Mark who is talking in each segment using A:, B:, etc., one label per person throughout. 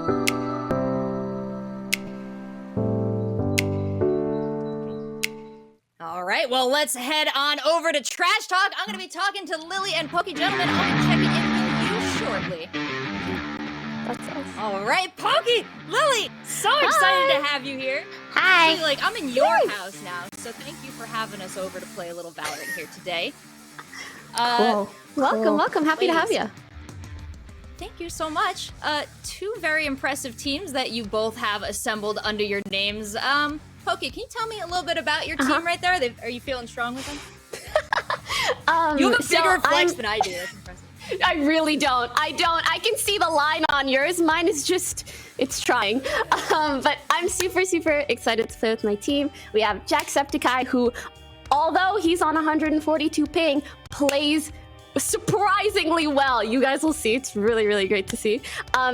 A: All right, well, let's head on over to Trash Talk. I'm going to be talking to Lily and Poki. Gentlemen, I'll be checking in with you shortly.
B: That's us.
A: All right, Poki, Lily, so excited to have you here.
C: Hi.
A: Actually, like, I'm in your house now, so thank you for having us over to play a little Valorant here today.
C: Cool.
B: Welcome. Happy to have you.
A: Thank you so much. Two very impressive teams that you both have assembled under your names. Poki, can you tell me a little bit about your team right there? Are you feeling strong with them? You have a bigger flex than I do. That's impressive.
B: I really don't. I can see the line on yours. Mine is just, it's trying. But I'm super excited to play with my team. We have Jacksepticeye, who, although he's on 142 ping, plays surprisingly well. You guys will see. It's really great to see.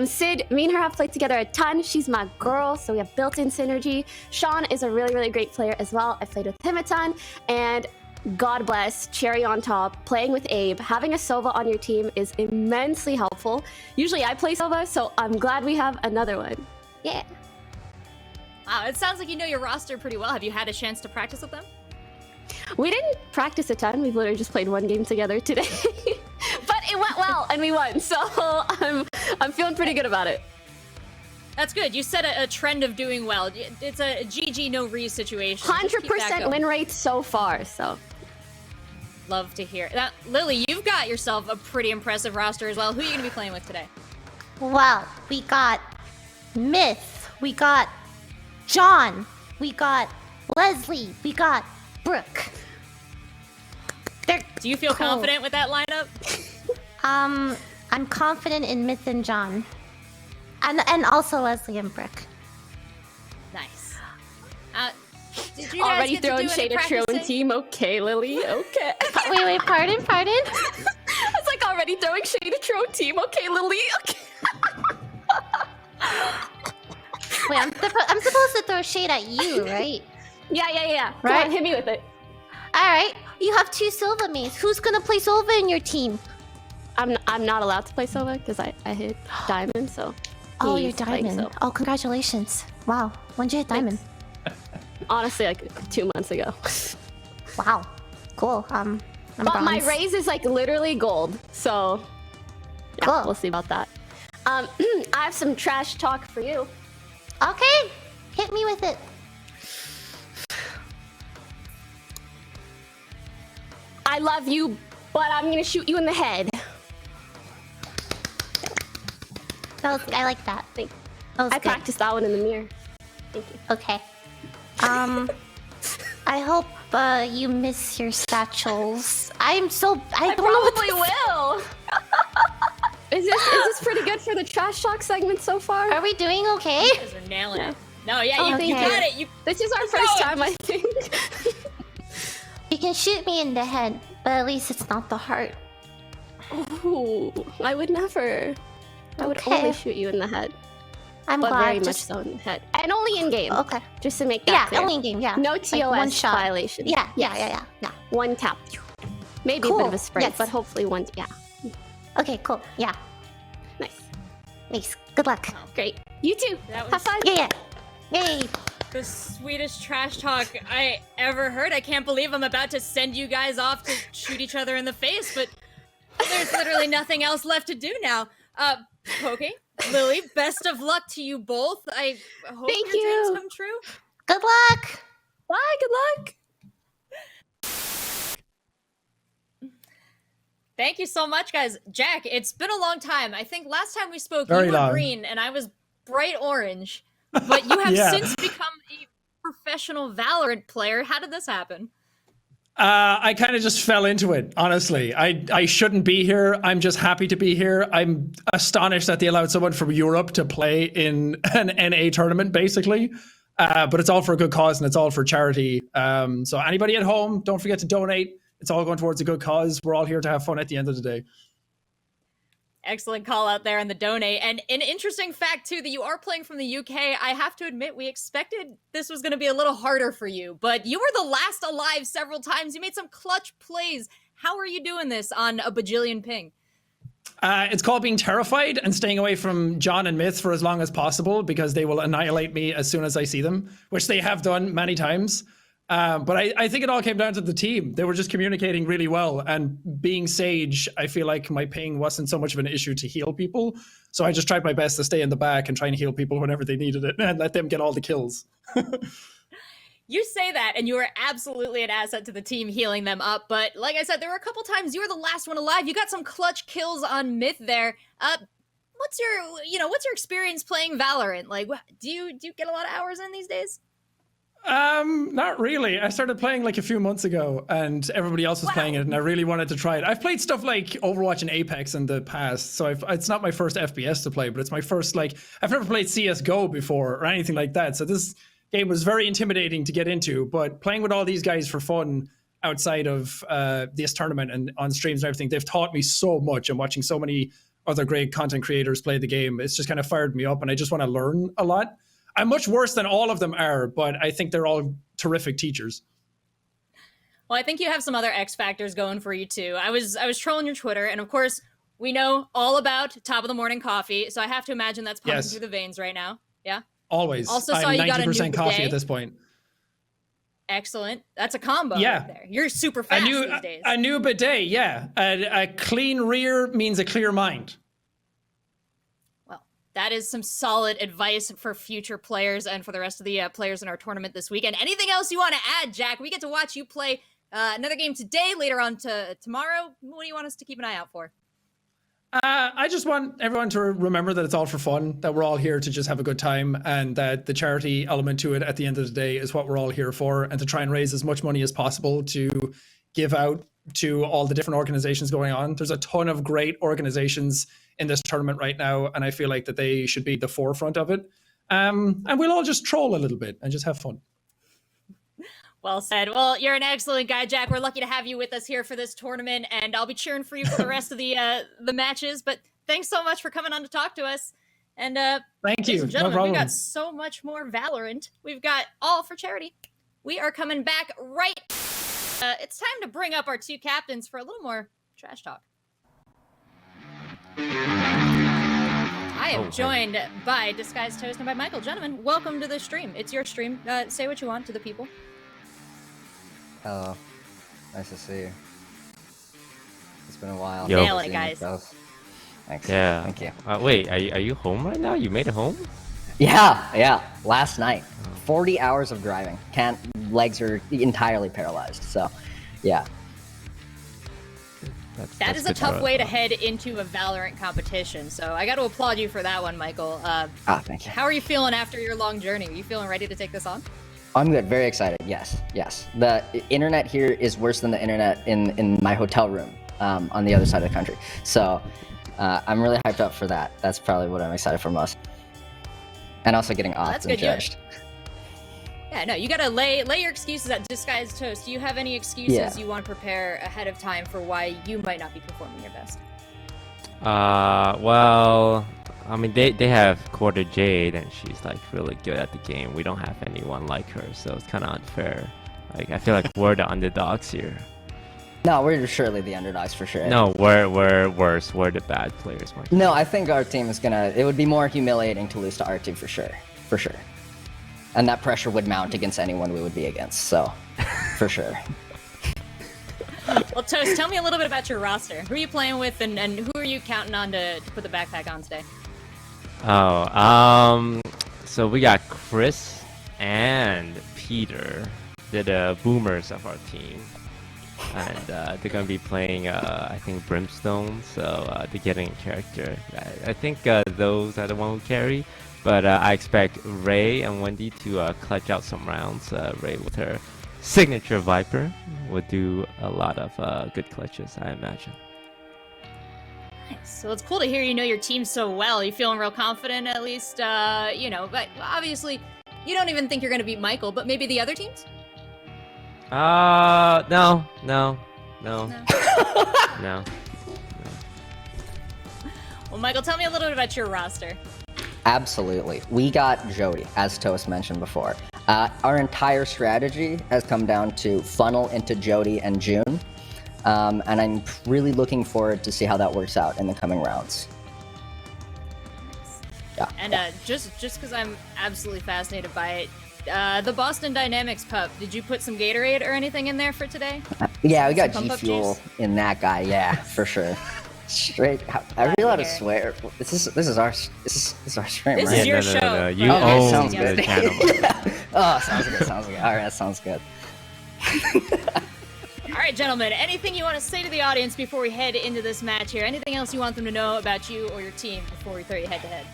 B: Sid, me and her have played together a ton. She's my girl, so we have built-in synergy. Sean is a really great player as well. I played with him a ton. And God bless, cherry on top, playing with Abe. Having a Sova on your team is immensely helpful. Usually I play Sova, so I'm glad we have another one. Yeah.
A: Wow, it sounds like you know your roster pretty well. Have you had a chance to practice with them?
B: We didn't practice a ton. We've literally just played one game together today. But it went well, and we won, so I'm feeling pretty good about it.
A: That's good. You set a trend of doing well. It's a GG no Reeves situation.
B: 100% win rate so far, so.
A: Love to hear that. Lily, you've got yourself a pretty impressive roster as well. Who are you going to be playing with today?
C: Well, we got Myth, we got John, we got Leslie, we got Brooke.
A: Do you feel confident with that lineup?
C: I'm confident in Myth and John. And also Leslie and Brooke.
A: Nice. Did you guys
B: already
A: get to
B: throwing
A: do
B: shade
A: any
B: at your own
A: practicing?
B: team? Okay, Lily, okay.
C: Wait, pardon?
B: It's like already throwing shade at your own team. Okay, Lily, okay.
C: Wait, I'm supposed to throw shade at you, right?
B: Yeah.
C: Right?
B: Come on, hit me with it.
C: Alright, you have 2 Silva mates. Who's gonna play Silva in your team?
B: I'm not allowed to play Sova because I hit Diamond, so.
C: Oh, you're
B: he's playing
C: Diamond.
B: Sova.
C: Oh, congratulations. Wow, when'd you hit Diamond?
B: Honestly, like 2 months ago.
C: Wow, cool. I'm
B: But
C: bronze.
B: my raise is like literally gold, so yeah,
C: Cool.
B: we'll see about that. I have some trash talk for you.
C: Okay, hit me with it.
B: I love you, but I'm gonna shoot you in the head.
C: I like that.
B: Thank you.
C: That was
B: I
C: good.
B: practiced that one in the mirror. Thank you.
C: Okay. I hope you miss your satchels. I don't know what
B: Probably will. Is this pretty good for the trash talk segment so far?
C: Are we doing okay?
A: You guys are nailing it. No, yeah,
C: Oh,
A: you
C: thank
A: got
C: you.
A: it.
B: This is our first time, I think.
C: You can shoot me in the head, but at least it's not the heart.
B: Ooh, I would never. I would
C: Okay.
B: only shoot you in the head,
C: I'm
B: but
C: glad.
B: very much so in the head, and only in game.
C: Okay.
B: Just to make that
C: Yeah,
B: clear.
C: only in game. Yeah.
B: No
C: Like
B: TOS
C: one shot.
B: violation.
C: Yeah.
B: Yes.
C: Yeah.
B: One tap. Maybe a bit
C: Cool.
B: of a sprint,
C: Yes.
B: but hopefully one. Yeah.
C: Okay. Cool. Yeah.
B: Nice.
C: Nice. Good luck.
B: Great. You too.
A: That was-
B: Have fun.
C: Yeah. Yay.
A: The sweetest trash talk I ever heard. I can't believe I'm about to send you guys off to shoot each other in the face, but there's literally nothing else left to do now. Poki, Lily, best of luck to you both. I hope
B: Thank
A: your
B: you.
A: dreams come true.
C: Good luck.
B: Bye. Good luck.
A: Thank you so much, guys. Jack, it's been a long time. I think last time we spoke,
D: Very
A: you were
D: long.
A: green and I was bright orange. But you have
D: Yeah.
A: since become a professional Valorant player. How did this happen?
D: I kind of just fell into it, honestly. I shouldn't be here. I'm just happy to be here. I'm astonished that they allowed someone from Europe to play in an NA tournament, basically. But it's all for a good cause and it's all for charity. So anybody at home, don't forget to donate. It's all going towards a good cause. We're all here to have fun at the end of the day.
A: Excellent call out there on the donate. And an interesting fact, too, that you are playing from the UK. I have to admit, we expected this was going to be a little harder for you, but you were the last alive several times. You made some clutch plays. How are you doing this on a bajillion ping?
D: It's called being terrified and staying away from John and Myth for as long as possible because they will annihilate me as soon as I see them, which they have done many times. But I think it all came down to the team. They were just communicating really well. And being Sage, I feel like my ping wasn't so much of an issue to heal people. So I just tried my best to stay in the back and try and heal people whenever they needed it and let them get all the kills.
A: You say that, and you were absolutely an asset to the team healing them up. But like I said, there were a couple times you were the last one alive. You got some clutch kills on Myth there. What's your experience playing Valorant? Like, do you get a lot of hours in these days?
D: Not really. I started playing like a few months ago and everybody else was playing it and I really wanted to try it. I've played stuff like Overwatch and Apex in the past, so it's not my first FPS to play, but it's my first, like, I've never played CSGO before or anything like that, so this game was very intimidating to get into, but playing with all these guys for fun outside of this tournament and on streams and everything, they've taught me so much. I'm watching so many other great content creators play the game. It's just kind of fired me up and I just want to learn a lot. I'm much worse than all of them are, but I think they're all terrific teachers.
A: Well, I think you have some other X factors going for you too. I was trolling your Twitter, and of course, we know all about top of the morning coffee, so I have to imagine that's pumping through the veins right now. Yeah?
D: Always.
A: Also
D: I'm
A: saw you got a
D: 90%
A: new
D: coffee
A: bidet.
D: at this point.
A: Excellent. That's a combo right there. You're super fast these days.
D: A new bidet, yeah. A clean rear means a clear mind.
A: That is some solid advice for future players and for the rest of the players in our tournament this weekend. Anything else you want to add, Jack? We get to watch you play another game today, later on tomorrow. What do you want us to keep an eye out for?
D: I just want everyone to remember that it's all for fun, that we're all here to just have a good time, and that the charity element to it at the end of the day is what we're all here for, and to try and raise as much money as possible to give out to all the different organizations going on. There's a ton of great organizations in this tournament right now, and I feel like that they should be the forefront of it. And we'll all just troll a little bit and just have fun.
A: Well said. Well, you're an excellent guy, Jack. We're lucky to have you with us here for this tournament, and I'll be cheering for you for the rest of the matches. But thanks so much for coming on to talk to us. And
D: thank you.
A: Ladies and gentlemen, we've got so much more Valorant. We've got all for charity. We are coming back right. It's time to bring up our two captains for a little more trash talk. I am joined by Disguised Toast and by Michael. Gentlemen, welcome to the stream. It's your stream. Say what you want to the people.
E: Hello. Nice to see you. It's been a while.
A: Yo. Nail it, guys.
E: Thanks.
F: Yeah.
E: Thank you.
F: Wait, are you home right now? You made it home?
E: Yeah. Last night. 40 hours of driving. Legs are entirely paralyzed. So, yeah.
A: That is a tough way to head into a Valorant competition, so I got to applaud you for that one, Michael.
E: Thank you.
A: How are you feeling after your long journey? Are you feeling ready to take this on?
E: I'm good. Very excited. Yes. The internet here is worse than the internet in my hotel room on the other side of the country. So I'm really hyped up for that. That's probably what I'm excited for most. And also getting offed and judged.
A: Yeah, no, you gotta lay your excuses at Disguised Toast. Do you have any excuses you want to prepare ahead of time for why you might not be performing your best?
F: Well, I mean, they have Quarter Jade, and she's like really good at the game. We don't have anyone like her, so it's kind of unfair. Like, I feel like we're the underdogs here.
E: No, we're surely the underdogs for sure.
F: No, we're worse. We're the bad players.
E: No, I think our team is gonna. It would be more humiliating to lose to our team for sure. And that pressure would mount against anyone we would be against, so, for sure.
A: Well, Toast, tell me a little bit about your roster. Who are you playing with, and who are you counting on to put the backpack on today?
F: So we got Chris and Peter. They're the boomers of our team. And they're going to be playing, I think, Brimstone, so they're getting a character. I think those are the ones who carry. But I expect Ray and Wendy to clutch out some rounds. Ray with her signature Viper will do a lot of good clutches, I imagine.
A: Nice. So it's cool to hear you know your team so well. You feeling real confident, at least, but obviously you don't even think you're going to beat Michael, but maybe the other teams?
F: No.
A: Well, Michael, tell me a little bit about your roster.
E: Absolutely. We got Jody, as Toast mentioned before. Our entire strategy has come down to funnel into Jody and June. And I'm really looking forward to see how that works out in the coming rounds. Yeah.
A: And just because I'm absolutely fascinated by it, the Boston Dynamics pup, did you put some Gatorade or anything in there for today?
E: Yeah, we got
A: Some
E: G
A: pump-up
E: Fuel
A: juice?
E: in that guy. Yeah, for sure. Straight. Are we allowed to swear? This is our stream,
A: This
E: right?
A: is your
F: no,
A: show.
F: no. You
E: Okay,
F: own
E: sounds
F: the
E: good.
F: channel.
E: Yeah. Oh, sounds good. Sounds good. All right, that sounds good.
A: All right, gentlemen, anything you want to say to the audience before we head into this match here? Anything else you want them to know about you or your team before we throw you head to head?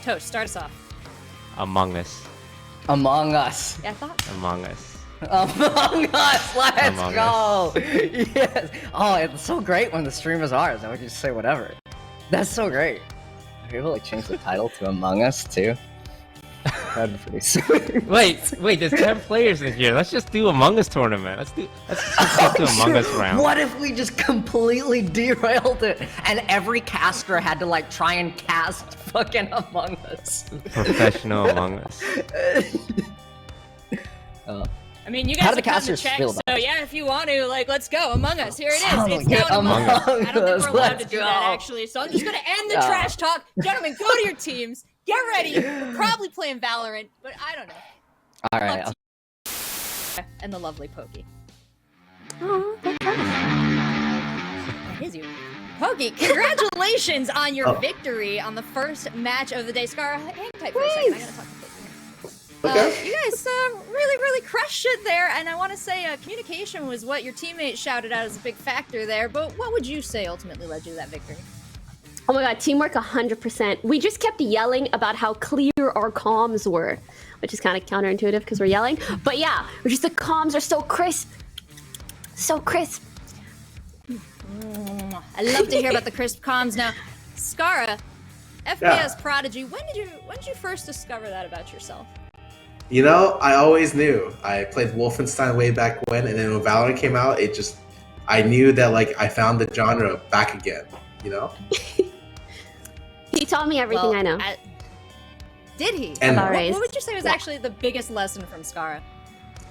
A: Toast, start us off.
F: Among Us.
E: Among Us.
A: Yeah, I thought.
F: Among Us.
E: Among Us. Let's
F: Among
E: go. Yes. Oh, it's so great when the stream is ours. I would just say whatever. That's so great. Are you able to like change the title to Among Us too? That'd be pretty sweet.
F: Wait, there's 10 players in here. Let's just do Among Us tournament. Let's just do Among Us round.
E: What if we just completely derailed it and every caster had to like try and cast fucking Among Us?
F: Professional Among Us.
A: I mean, you
E: How
A: guys
E: do the
A: have done the
E: casters
A: check,
E: feel
A: so
E: about it?
A: yeah, if you want to, like, let's go. Among Us, here it is.
E: Sounds
A: It's
E: good.
A: down Among Us.
E: Among
A: I don't think
E: Us,
A: we're allowed to
E: let's
A: do that,
E: go.
A: actually, so I'm just going to end the
E: Yeah.
A: trash talk. Gentlemen, go to your teams. Get ready. We're probably playing Valorant, but I don't know.
E: All right.
A: Love to- And the lovely Poki.
B: Oh, that's nice.
A: That is you. Poki, congratulations on your victory on the first match of the day. Scarra, hang tight for a second. I gotta talk to Poki. You guys really crushed it there, and I want to say communication was what your teammates shouted out as a big factor there, but what would you say ultimately led you to that victory?
B: Oh my god, teamwork 100%. We just kept yelling about how clear our comms were, which is kind of counterintuitive because we're yelling. But yeah, we're just the comms are so crisp. So crisp.
A: I love to hear about the crisp comms. Now, Scarra, FPS prodigy, when did you first discover that about yourself?
G: You know, I always knew. I played Wolfenstein way back when, and then when Valorant came out, I knew that like I found the genre back again. You know?
B: He taught me everything I know.
A: Did he?
G: And-
B: About
A: what
B: Raze.
A: would you say was actually the biggest lesson from Scarra?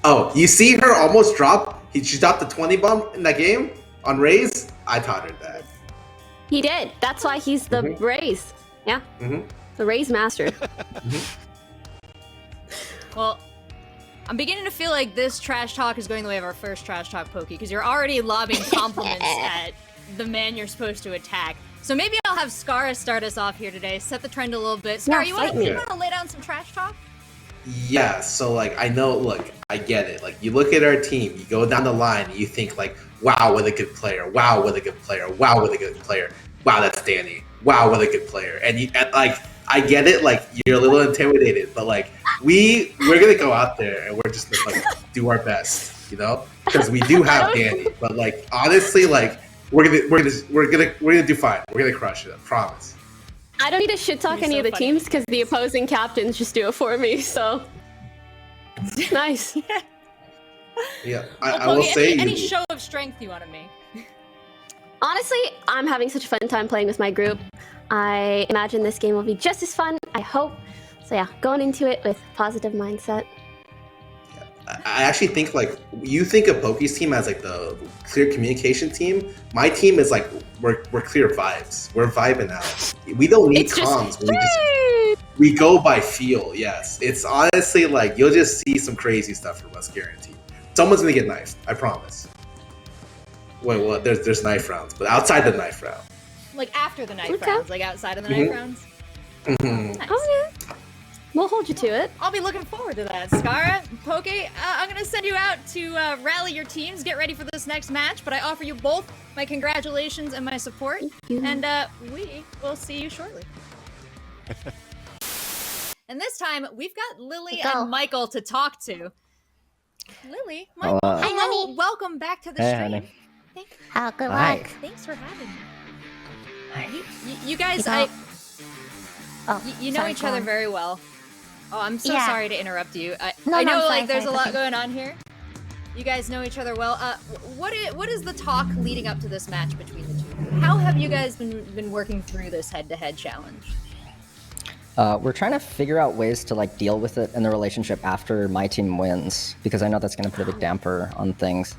G: Oh, you see her almost drop? She dropped the 20 bump in that game on Raze. I taught her that.
B: He did. That's why he's the Raze. Yeah. The Raze master.
A: Well, I'm beginning to feel like this trash talk is going the way of our first trash talk, Poki, because you're already lobbing compliments at the man you're supposed to attack. So maybe I'll have Scarra start us off here today, set the trend a little bit. Scarra, you want
G: me.
A: to lay down some trash talk?
G: Yeah, so like I know, look, I get it. Like you look at our team, you go down the line, and you think like, wow, what a good player. Wow, what a good player. Wow, what a good player. Wow, that's Danny. Wow, what a good player. And like I get it, like you're a little intimidated, but like we're gonna go out there and we're just gonna like do our best, you know? Because we do have Danny. But like honestly, like we're gonna do fine. We're gonna crush it, I promise.
B: I don't need to shit talk
A: You're
B: any
A: so
B: of the
A: funny.
B: teams because the opposing captains just do it for me, so nice.
G: Yeah,
A: Well,
G: I will
A: Poki,
G: say
A: any show of strength you want to make?
B: Honestly, I'm having such a fun time playing with my group. I imagine this game will be just as fun, I hope. So yeah, going into it with positive mindset.
G: I actually think like you think of Poki's team as like the clear communication team. My team is like we're clear vibes. We're vibing out. We don't need
B: It's just
G: comms. We go by feel. Yes, it's honestly like you'll just see some crazy stuff from us, guaranteed. Someone's gonna get knifed. I promise. Wait, well, there's knife rounds, but outside the knife round.
A: Like after the knife
B: Okay.
A: rounds, like outside of the knife rounds?
G: Mhm.
A: Nice.
B: Oh yeah, we'll hold you to it.
A: I'll be looking forward to that. Scarra, Poki, I'm going to send you out to rally your teams, get ready for this next match, but I offer you both my congratulations and my support,
B: you.
A: and we will see you shortly. And this time, we've got Lily
C: Go.
A: and Michael to talk to. Lily, Michael,
E: Hello.
C: Hi,
A: hello,
C: honey.
A: welcome back to the
E: Hey,
A: stream.
E: honey.
C: Good
E: Hi.
C: luck.
A: Thanks for having me.
E: Hi.
A: You guys,
C: You know- Oh,
A: you know
C: sorry,
A: each
C: go
A: other
C: on.
A: very well. Oh, I'm so
C: Yeah.
A: sorry to interrupt you.
C: No,
A: I
C: no,
A: know
C: I'm
A: like
C: fine,
A: there's a
C: fine,
A: lot
C: fine.
A: going on here. You guys know each other well. What is the talk leading up to this match between the two? How have you guys been working through this head-to-head challenge?
E: We're trying to figure out ways to like deal with it in the relationship after my team wins, because I know that's going to put a big damper on things.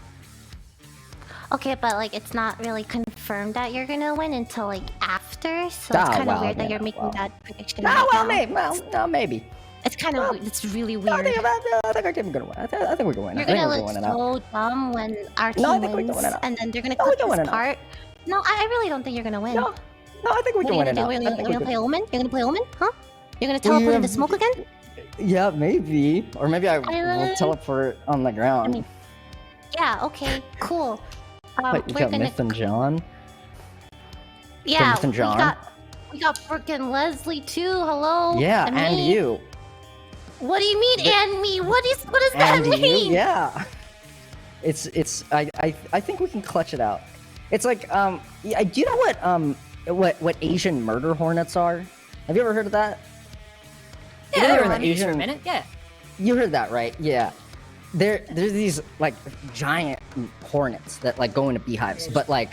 C: Okay, but like it's not really confirmed that you're gonna win until like after, so it's kind of weird that you're making that prediction.
E: Maybe.
C: It's kind of it's really weird.
E: I think we're gonna win. I think we're gonna win.
C: You're gonna look so dumb when our team wins, and then they're gonna cut this part. No, I really don't think you're gonna win.
E: No, I think we can win it out.
C: You're gonna play Omen? You're gonna play Omen? Huh? You're gonna teleport into smoke again?
E: Yeah, maybe. Or maybe I will teleport on the ground.
C: I mean, yeah. Okay. Cool.
E: But you got Myth and John?
C: Yeah,
E: Myth and John?
C: we got frickin' Leslie too. Hello.
E: Yeah, and you.
C: What do you mean, and me? What does that mean?
E: You? Yeah. I think we can clutch it out. It's like do you know what Asian murder hornets are? Have you ever heard of that?
A: Yeah, they were on the news for a minute. Yeah.
E: You heard that, right? Yeah. There's these like giant hornets that like go into beehives, but like,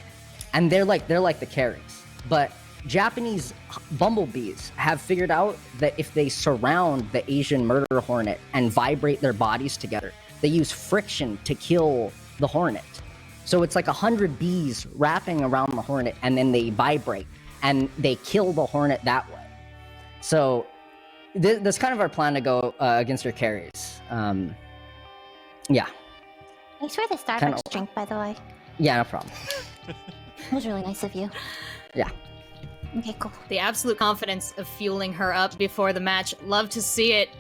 E: and they're like the carries. But Japanese bumblebees have figured out that if they surround the Asian murder hornet and vibrate their bodies together, they use friction to kill the hornet. So it's like 100 bees wrapping around the hornet, and then they vibrate and they kill the hornet that way. So that's kind of our plan to go against your carries. Yeah.
C: Thanks for the Starbucks drink, by the way.
E: Yeah, no problem.
C: It was really nice of you.
E: Yeah.
C: Okay, cool.
A: The absolute confidence of fueling her up before the match. Love to see it.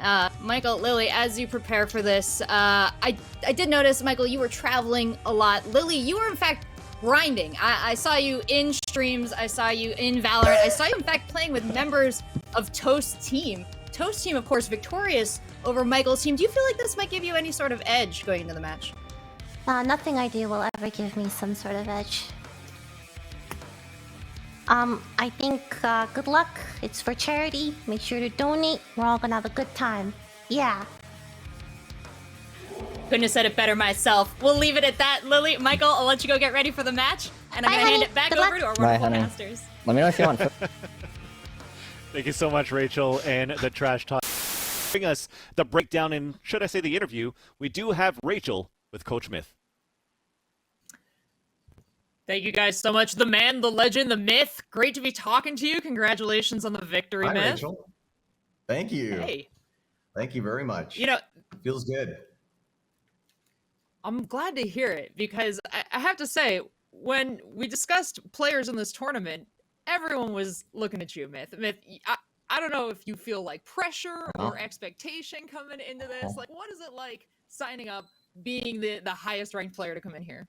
A: Michael, Lily, as you prepare for this, I did notice, Michael, you were traveling a lot. Lily, you were in fact grinding. I saw you in streams. I saw you in Valorant. I saw you in fact playing with members of Toast Team. Toast Team, of course, victorious over Michael's team. Do you feel like this might give you any sort of edge going into the match?
C: Nothing I do will ever give me some sort of edge. I think, good luck. It's for charity. Make sure to donate. We're all gonna have a good time. Yeah.
A: Couldn't have said it better myself. We'll leave it at that. Lily, Michael, I'll let you go get ready for the match. And I'm gonna hand it back over to our wonderful masters.
E: Let me know if you want.
H: Thank you so much, Rachel, and the Trash Talk. Bring us the breakdown and, should I say, the interview. We do have Rachel with Coach Myth.
A: Thank you guys so much. The man, the legend, the myth. Great to be talking to you. Congratulations on the victory, Myth.
I: Rachel. Thank you.
A: Hey.
I: Thank you very much.
A: You know,
I: feels good.
A: I'm glad to hear it because I have to say, when we discussed players in this tournament, everyone was looking at you, Myth. Myth, I don't know if you feel like pressure or expectation coming into this. Like, what is it like signing up, being the highest ranked player to come in here?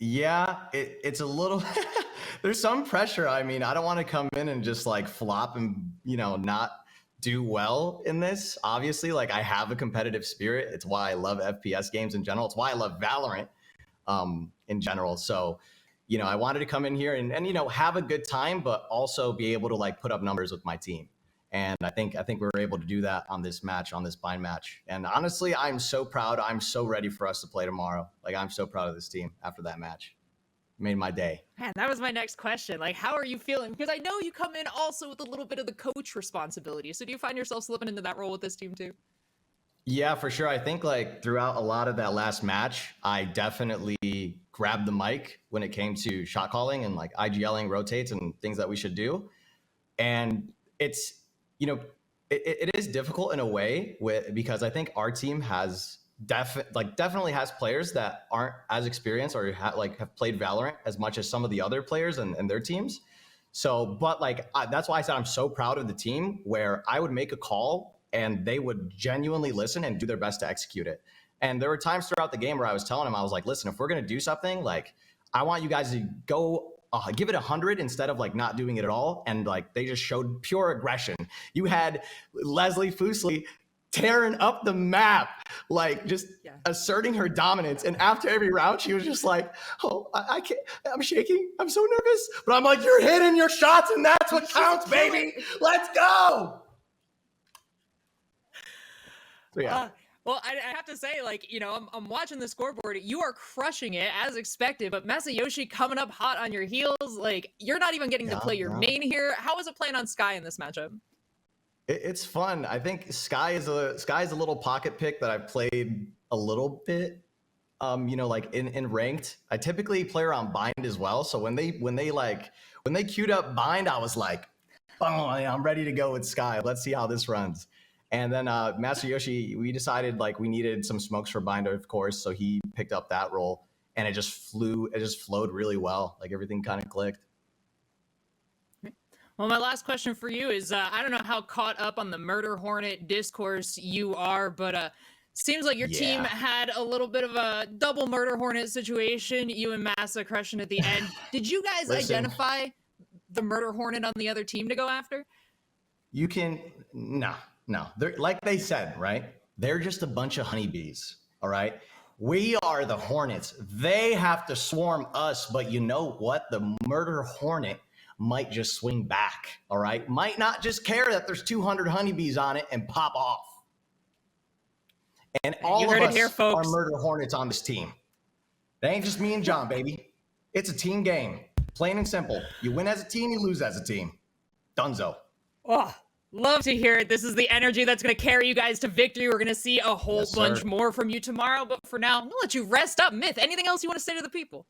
I: Yeah, it's a little, there's some pressure. I mean, I don't want to come in and just like flop and, not do well in this. Obviously, like I have a competitive spirit. It's why I love FPS games in general. It's why I love Valorant, in general. So, I wanted to come in here and have a good time, but also be able to like put up numbers with my team. And I think we were able to do that on this match, on this bind match. And honestly, I'm so proud. I'm so ready for us to play tomorrow. Like, I'm so proud of this team after that match. Made my day.
A: Man, that was my next question. Like, how are you feeling? Because I know you come in also with a little bit of the coach responsibility. So do you find yourself slipping into that role with this team too?
I: Yeah, for sure. I think like throughout a lot of that last match, I definitely grabbed the mic when it came to shot calling and like IGLing rotates and things that we should do. And it's, it is difficult in a way because I think our team has definitely has players that aren't as experienced or have played Valorant as much as some of the other players and their teams. So, but like, that's why I said I'm so proud of the team where I would make a call and they would genuinely listen and do their best to execute it. And there were times throughout the game where I was telling them, I was like, listen, if we're going to do something, like I want you guys to go give it 100 instead of like not doing it at all. And like, they just showed pure aggression. You had Leslie Fuseli tearing up the map, like just asserting her dominance. And after every round, she was just like, oh, I can't, I'm shaking. I'm so nervous. But I'm like, you're hitting your shots and that's what counts, baby. Let's go. So yeah.
J: Well, I have to say, like, you know, I'm watching the scoreboard. You are crushing it as expected, but Masayoshi coming up hot on your heels. Like, you're not even getting to play your main here. How is it playing on Sky in this matchup?
I: It's fun. I think Sky is a little pocket pick that I've played a little bit. You know, like in ranked, I typically play around bind as well. So when they queued up bind, I was like, oh, I'm ready to go with Sky. Let's see how this runs. And then Masayoshi, we decided like we needed some smokes for bind, of course. So he picked up that role, and it just flowed really well. Like everything kind of clicked.
J: Well, my last question for you is, I don't know how caught up on the Murder Hornet discourse you are, but seems like your team had a little bit of a double Murder Hornet situation. You and Massa crushing at the end. Did you guys identify the Murder Hornet on the other team to go after?
I: You can no. They're like they said, right? They're just a bunch of honeybees. All right. We are the Hornets. They have to swarm us, but you know what? The Murder Hornet might just swing back. All right. Might not just care that there's 200 honeybees on it and pop off. And all of us are Murder Hornets on this team. That ain't just me and John, baby. It's a team game. Plain and simple. You win as a team, you lose as a team. Dunzo.
J: Oh, love to hear it. This is the energy that's going to carry you guys to victory. We're going to see a whole bunch more from you tomorrow. But for now, I'm going to let you rest up. Myth, anything else you want to say to the people?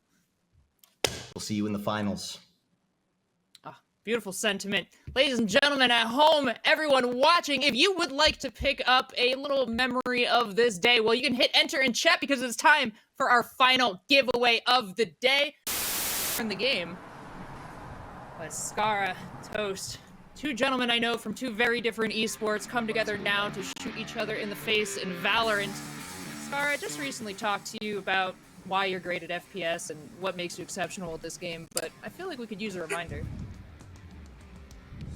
I: We'll see you in the finals.
J: Beautiful sentiment. Ladies and gentlemen at home, everyone watching, if you would like to pick up a little memory of this day, well, you can hit enter in chat because it's time for our final giveaway of the day. In the game, but Scarra, Toast, two gentlemen I know from two very different esports come together now to shoot each other in the face in Valorant. Scarra, I just recently talked to you about why you're great at FPS and what makes you exceptional at this game, but I feel like we could use a reminder.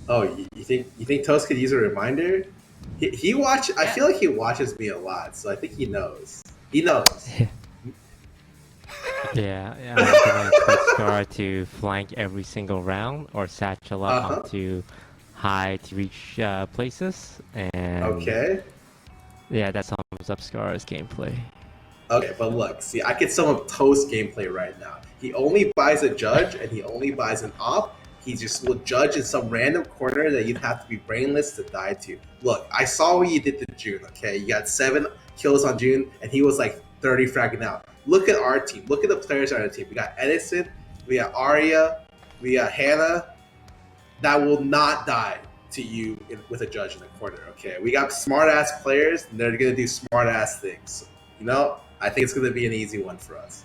G: Oh, you think Toast could use a reminder? He watch. Yeah. I feel like he watches me a lot, so I think he knows. He knows.
F: Yeah, I'm gonna expect Scarra to flank every single round or satchel up onto high to reach places. And yeah, that sums up Scarra's gameplay.
G: Okay, but look, see, I can sum up Toast's gameplay right now. He only buys a judge and he only buys an op. He just will judge in some random corner that you'd have to be brainless to die to. Look, I saw what you did to June, okay? You got 7 kills on June, and he was like 30 fragging out. Look at our team. Look at the players on our team. We got Edison, we got Arya, we got Hannah. That will not die to you with a judge in the corner, okay? We got smart-ass players, and they're going to do smart-ass things. You know, I think it's going to be an easy one for us.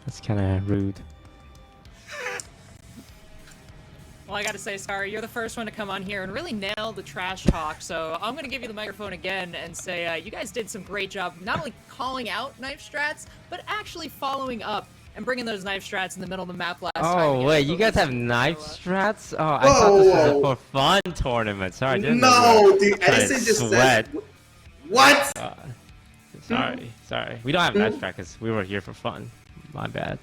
F: That's kind of rude.
J: Well, I gotta say, Scarra, you're the first one to come on here and really nail the trash talk, so I'm gonna give you the microphone again and say you guys did some great job not only calling out knife strats, but actually following up and bringing those knife strats in the middle of the map last time.
F: Oh, wait, you guys have knife strats? Oh, I thought this was a for fun tournament. Sorry, I didn't know.
G: No, dude, Edison just said... What?
F: Sorry. We don't have knife strats because we were here for fun. My bad.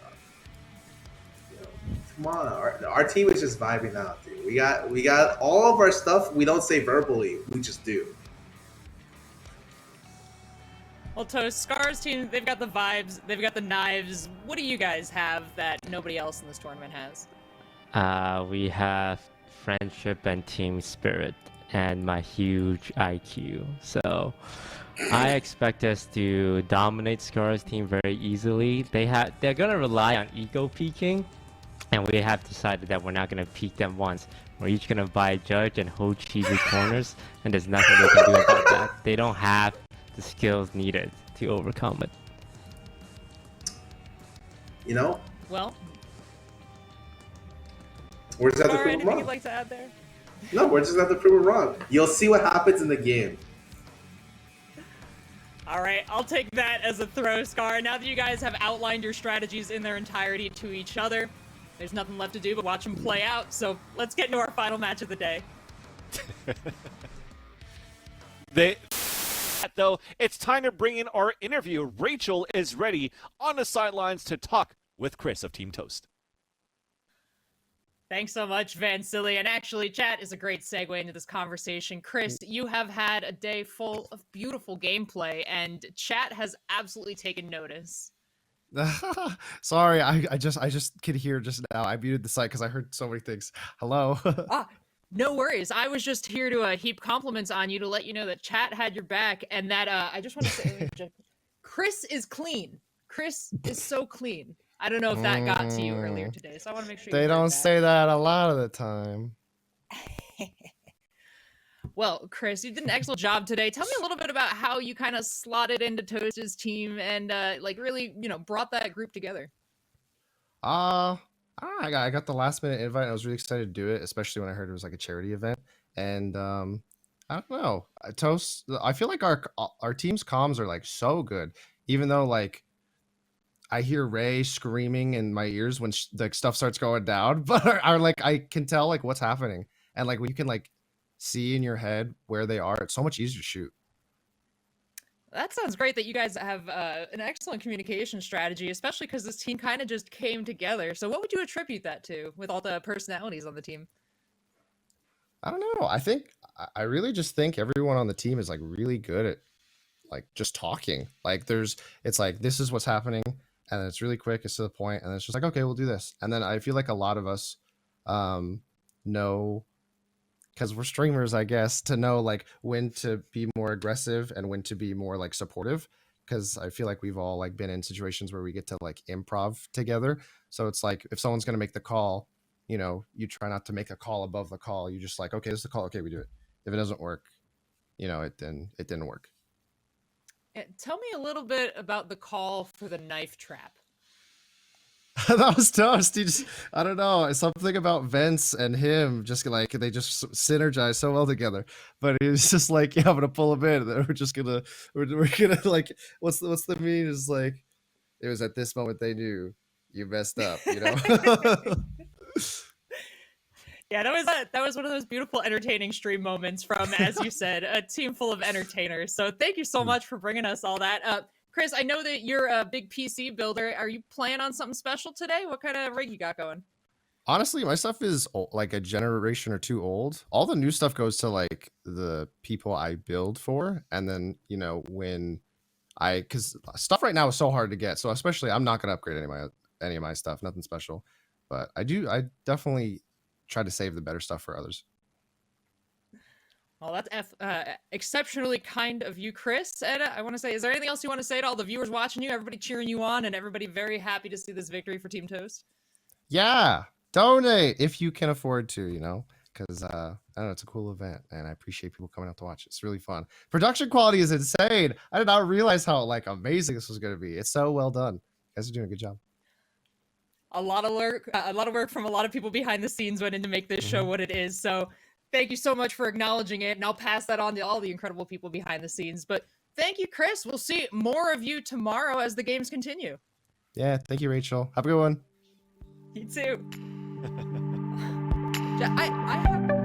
G: Come on, our team is just vibing out, dude. We got all of our stuff. We don't say verbally, we just do.
J: Well, Toast, Scarra's team, they've got the vibes, they've got the knives. What do you guys have that nobody else in this tournament has?
F: We have friendship and team spirit, and my huge IQ. So I expect us to dominate Scarra's team very easily. They're gonna rely on ego peeking. And we have decided that we're not going to peek them once. We're each going to buy a judge and hold cheesy corners, and there's nothing they can do about that. They don't have the skills needed to overcome it.
G: You know?
J: Well,
G: we're just have to prove
J: anything
G: wrong.
J: You'd like to add there?
G: No, we're just have to prove it wrong. You'll see what happens in the game.
J: All right, I'll take that as a throw, Scarra. Now that you guys have outlined your strategies in their entirety to each other, there's nothing left to do but watch them play out. So let's get into our final match of the day.
H: Though, it's time to bring in our interview. Rachel is ready on the sidelines to talk with Chris of Team Toast.
J: Thanks so much, Vansili. And actually, chat is a great segue into this conversation. Chris, you have had a day full of beautiful gameplay, and chat has absolutely taken notice.
K: Sorry, I just could hear just now. I muted the site because I heard so many things. Hello.
J: No worries. I was just here to heap compliments on you to let you know that chat had your back, and that I just want to say, Chris is clean. Chris is so clean. I don't know if that got to you earlier today, so I want to make sure
K: They don't say that a lot of the time.
J: Well, Chris, you did an excellent job today. Tell me a little bit about how you kind of slotted into Toast's team and like really, brought that group together.
K: I got the last minute invite and I was really excited to do it, especially when I heard it was like a charity event. And I don't know, Toast, I feel like our team's comms are like so good, even though like I hear Ray screaming in my ears when like stuff starts going down, but are like I can tell like what's happening, and like when you can like see in your head where they are, it's so much easier to shoot.
J: That sounds great that you guys have an excellent communication strategy, especially because this team kind of just came together. So what would you attribute that to with all the personalities on the team?
K: I don't know. I really just think everyone on the team is like really good at like just talking. Like it's like, this is what's happening. And then it's really quick. It's to the point. And it's just like, okay, we'll do this. And then I feel like a lot of us know, because we're streamers, I guess, to know like when to be more aggressive and when to be more like supportive. Because I feel like we've all like been in situations where we get to like improv together. So it's like if someone's going to make the call, you try not to make a call above the call. You just like, okay, this is the call. Okay, we do it. If it doesn't work, it didn't work.
J: Tell me a little bit about the call for the knife trap.
K: That was Toast. I don't know. It's something about Vince and him. Just like they just synergize so well together. But it was just like, yeah, I'm gonna pull him in. And then we're gonna like, what's the meme? It's like, it was at this moment they knew you messed up.
J: Yeah, that was one of those beautiful, entertaining stream moments from, as you said, a team full of entertainers. So thank you so much for bringing us all that. Chris, I know that you're a big PC builder. Are you playing on something special today? What kind of rig you got going?
K: Honestly, my stuff is like a generation or two old. All the new stuff goes to like the people I build for. And then, because stuff right now is so hard to get. So especially, I'm not going to upgrade any of my stuff, nothing special. But I definitely try to save the better stuff for others.
J: Well, that's exceptionally kind of you, Chris. And I want to say, is there anything else you want to say to all the viewers watching you, everybody cheering you on, and everybody very happy to see this victory for Team Toast?
K: Yeah, donate if you can afford to, because I don't know, it's a cool event, and I appreciate people coming out to watch. It's really fun. Production quality is insane. I did not realize how like amazing this was going to be. It's so well done. You guys are doing a good job.
J: A lot of work from a lot of people behind the scenes went in to make this show what it is. So thank you so much for acknowledging it, and I'll pass that on to all the incredible people behind the scenes. But thank you, Chris. We'll see more of you tomorrow as the games continue.
K: Yeah, thank you, Rachel. Have a good one.
J: You too. I have...